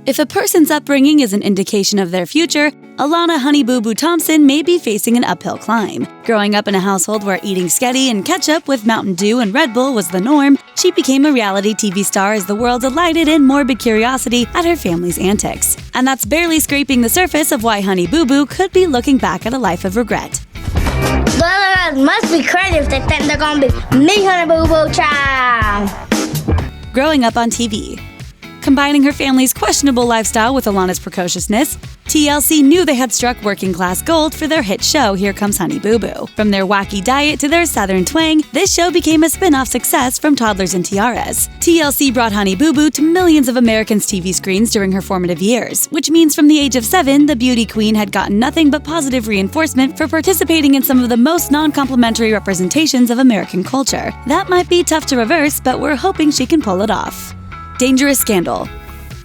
If a person's upbringing is an indication of their future, Alana Honey Boo Boo Thompson may be facing an uphill climb. Growing up in a household where eating Sketty and ketchup with Mountain Dew and Red Bull was the norm, she became a reality TV star as the world delighted in morbid curiosity at her family's antics. And that's barely scraping the surface of why Honey Boo Boo could be looking back at a life of regret. It must be crazy if they think they're gonna be me, Honey Boo Boo Child. Growing up on TV. Combining her family's questionable lifestyle with Alana's precociousness, TLC knew they had struck working-class gold for their hit show Here Comes Honey Boo Boo. From their wacky diet to their southern twang, this show became a spin-off success from Toddlers and Tiaras. TLC brought Honey Boo Boo to millions of Americans' TV screens during her formative years, which means from the age of 7, the beauty queen had gotten nothing but positive reinforcement for participating in some of the most non-complimentary representations of American culture. That might be tough to reverse, but we're hoping she can pull it off. Dangerous scandal.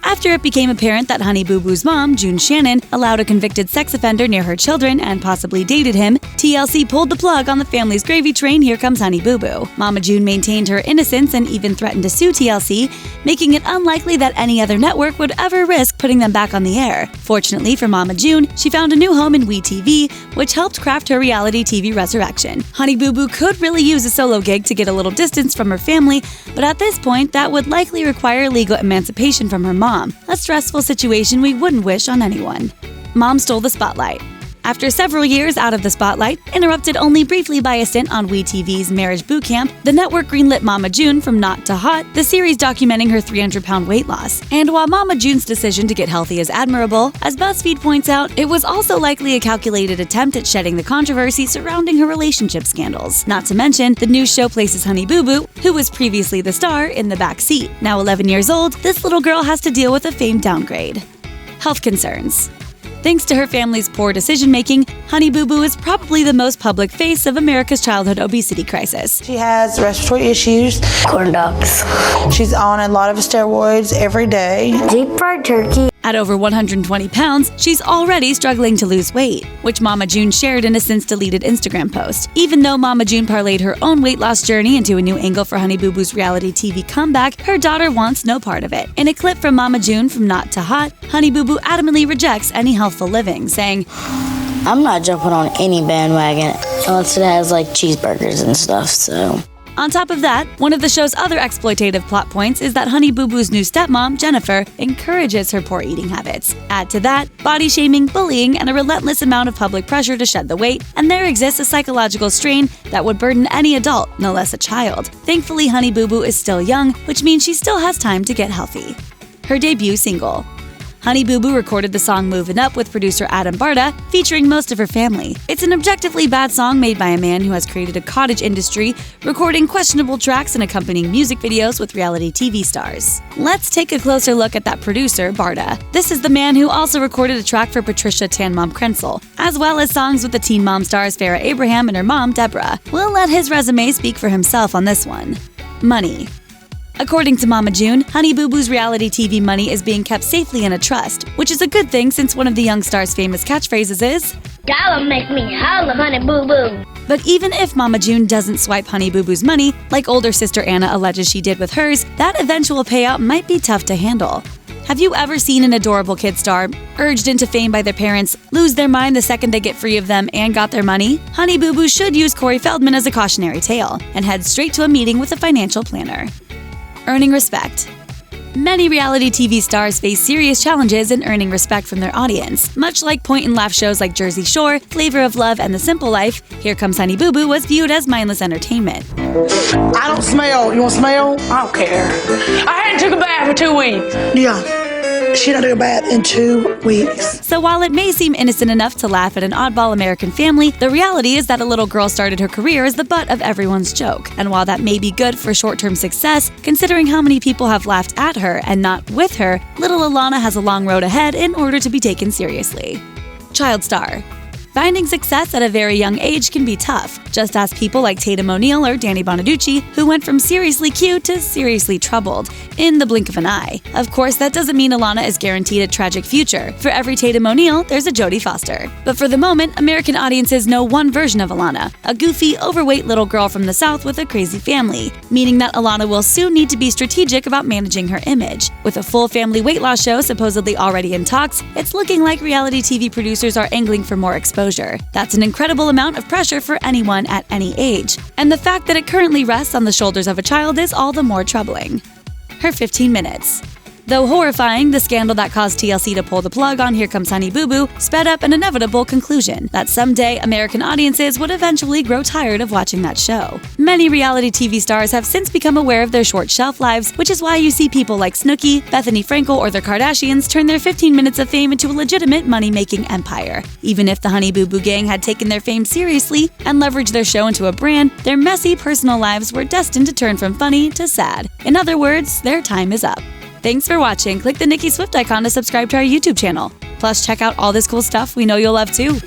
After it became apparent that Honey Boo Boo's mom, June Shannon, allowed a convicted sex offender near her children and possibly dated him, TLC pulled the plug on the family's gravy train Here Comes Honey Boo Boo. Mama June maintained her innocence and even threatened to sue TLC, making it unlikely that any other network would ever risk putting them back on the air. Fortunately for Mama June, she found a new home in WeTV, which helped craft her reality TV resurrection. Honey Boo Boo could really use a solo gig to get a little distance from her family, but at this point, that would likely require legal emancipation from her mom. A stressful situation we wouldn't wish on anyone. Mom stole the spotlight. After several years out of the spotlight, interrupted only briefly by a stint on WeTV's Marriage Boot Camp, the network greenlit Mama June from Not to Hot, the series documenting her 300-pound weight loss. And while Mama June's decision to get healthy is admirable, as BuzzFeed points out, it was also likely a calculated attempt at shedding the controversy surrounding her relationship scandals. Not to mention, the new show places Honey Boo Boo, who was previously the star, in the back seat. Now 11 years old, this little girl has to deal with a fame downgrade. Health concerns. Thanks to her family's poor decision-making, Honey Boo Boo is probably the most public face of America's childhood obesity crisis. She has respiratory issues. Corn dogs. She's on a lot of steroids every day. Deep fried turkey. At over 120 pounds, she's already struggling to lose weight, which Mama June shared in a since-deleted Instagram post. Even though Mama June parlayed her own weight loss journey into a new angle for Honey Boo Boo's reality TV comeback, her daughter wants no part of it. In a clip from Mama June from Not to Hot, Honey Boo Boo adamantly rejects any healthful living, saying, I'm not jumping on any bandwagon unless it has like cheeseburgers and stuff, so... On top of that, one of the show's other exploitative plot points is that Honey Boo Boo's new stepmom, Jennifer, encourages her poor eating habits. Add to that, body shaming, bullying, and a relentless amount of public pressure to shed the weight, and there exists a psychological strain that would burden any adult, no less a child. Thankfully, Honey Boo Boo is still young, which means she still has time to get healthy. Her debut single. Honey Boo Boo recorded the song Movin' Up with producer Adam Barta, featuring most of her family. It's an objectively bad song made by a man who has created a cottage industry, recording questionable tracks and accompanying music videos with reality TV stars. Let's take a closer look at that producer, Barta. This is the man who also recorded a track for Patricia Tan Mom Krenzel, as well as songs with the Teen Mom stars Farrah Abraham and her mom, Deborah. We'll let his resume speak for himself on this one. Money. According to Mama June, Honey Boo Boo's reality TV money is being kept safely in a trust, which is a good thing since one of the young star's famous catchphrases is, Y'all make me holler, Honey Boo Boo. But even if Mama June doesn't swipe Honey Boo Boo's money, like older sister Anna alleges she did with hers, that eventual payout might be tough to handle. Have you ever seen an adorable kid star, urged into fame by their parents, lose their mind the second they get free of them and got their money? Honey Boo Boo should use Corey Feldman as a cautionary tale and head straight to a meeting with a financial planner. Earning respect. Many reality TV stars face serious challenges in earning respect from their audience. Much like point-and-laugh shows like Jersey Shore, Flavor of Love, and The Simple Life, Here Comes Honey Boo Boo was viewed as mindless entertainment. I don't smell. You want to smell? I don't care. I hadn't took a bath for 2 weeks. Yeah. She don't do a bath in 2 weeks. So while it may seem innocent enough to laugh at an oddball American family, the reality is that a little girl started her career as the butt of everyone's joke. And while that may be good for short-term success, considering how many people have laughed at her and not with her, little Alana has a long road ahead in order to be taken seriously. Child star. Finding success at a very young age can be tough. Just ask people like Tatum O'Neal or Danny Bonaducci, who went from seriously cute to seriously troubled in the blink of an eye. Of course, that doesn't mean Alana is guaranteed a tragic future. For every Tatum O'Neal, there's a Jodie Foster. But for the moment, American audiences know one version of Alana, a goofy, overweight little girl from the South with a crazy family, meaning that Alana will soon need to be strategic about managing her image. With a full family weight loss show supposedly already in talks, it's looking like reality TV producers are angling for more exposure. That's an incredible amount of pressure for anyone at any age. And the fact that it currently rests on the shoulders of a child is all the more troubling. Her 15 minutes. Though horrifying, the scandal that caused TLC to pull the plug on Here Comes Honey Boo Boo sped up an inevitable conclusion that someday American audiences would eventually grow tired of watching that show. Many reality TV stars have since become aware of their short shelf lives, which is why you see people like Snooki, Bethany Frankel, or the Kardashians turn their 15 minutes of fame into a legitimate money-making empire. Even if the Honey Boo Boo gang had taken their fame seriously and leveraged their show into a brand, their messy personal lives were destined to turn from funny to sad. In other words, their time is up. Thanks for watching. Click the Nicki Swift icon to subscribe to our YouTube channel. Plus, check out all this cool stuff we know you'll love too.